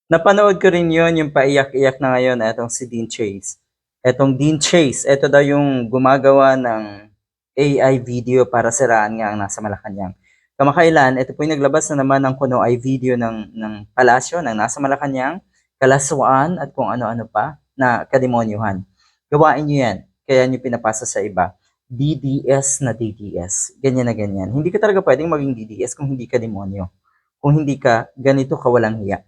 Napanood ko rin yun, yung paiyak-iyak na ngayon, etong si Dean Chase. Etong Dean Chase, eto daw yung gumagawa ng AI video para siraan nga ang nasa Malacanang. Kamakailan, ito po yung naglabas na naman ng kuno ay video ng palasyo ng nasa Malacanang, kalaswaan at kung ano-ano pa na kademonyuhan. Gawain nyo yan, kaya nyo pinapasa sa iba. DDS na DDS, ganyan na ganyan. Hindi ka talaga pwedeng maging DDS kung hindi ka demonyo. Kung hindi ka ganito kawalang hiya.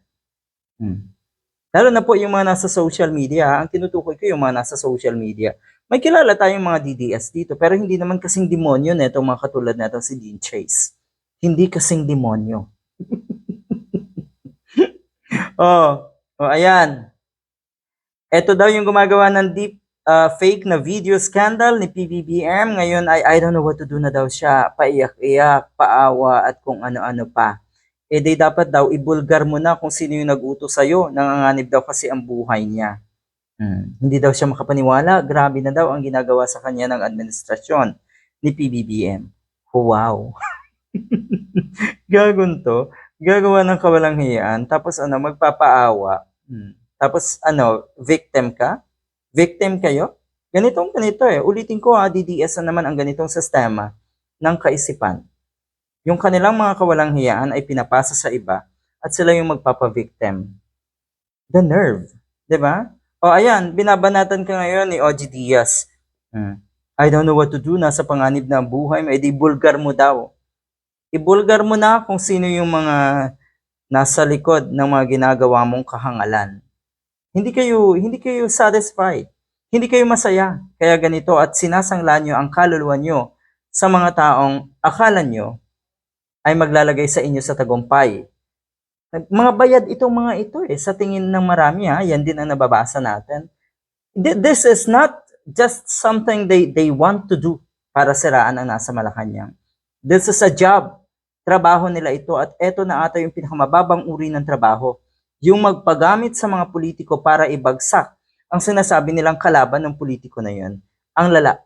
Lalo na po yung mga nasa social media, ang tinutukoy ko yung mga nasa social media. May kilala tayong mga DDS dito, pero hindi naman kasing demonyo na itong mga katulad na itong si Dean Chase. Hindi kasing demonyo. Ayan. Ito daw yung gumagawa ng deep fake na video scandal ni PBBM. Ngayon ay I don't know what to do na daw siya. Paiyak-iyak, paawa at kung ano-ano pa. Di dapat daw ibulgar mo na kung sino yung nag-utos sa'yo. Nanganganib daw kasi ang buhay niya. Hindi daw siya makapaniwala. Grabe na daw ang ginagawa sa kanya ng administrasyon ni PBBM. Wow. Gagon to. Gagawa ng kawalang hiyaan. Tapos magpapaawa. Tapos victim ka? Victim kayo? Ganito Ulitin ko DDS na naman ang ganitong sistema ng kaisipan. Yung kanilang mga kawalang hiyaan ay pinapasa sa iba at sila yung magpapa-victim. The nerve, 'di ba? Ayan, binabanatan ka ngayon ni OG Diaz. I don't know what to do, nasa panganib na ang buhay, may ibulgar mo daw. Ibulgar mo na kung sino yung mga nasa likod ng mga ginagawa mong kahangalan. Hindi kayo satisfied. Hindi kayo masaya. Kaya ganito at sinasangla nyo ang kaluluwa nyo sa mga taong akala nyo ay maglalagay sa inyo sa tagumpay. Mga bayad itong mga ito sa tingin ng marami yan din ang nababasa natin. This is not just something they want to do para siraan ang nasa Malacanang. This is a job. Trabaho nila ito at ito na ata yung pinakamababang uri ng trabaho. Yung magpagamit sa mga politiko para ibagsak ang sinasabi nilang kalaban ng politiko na yun. Ang lala.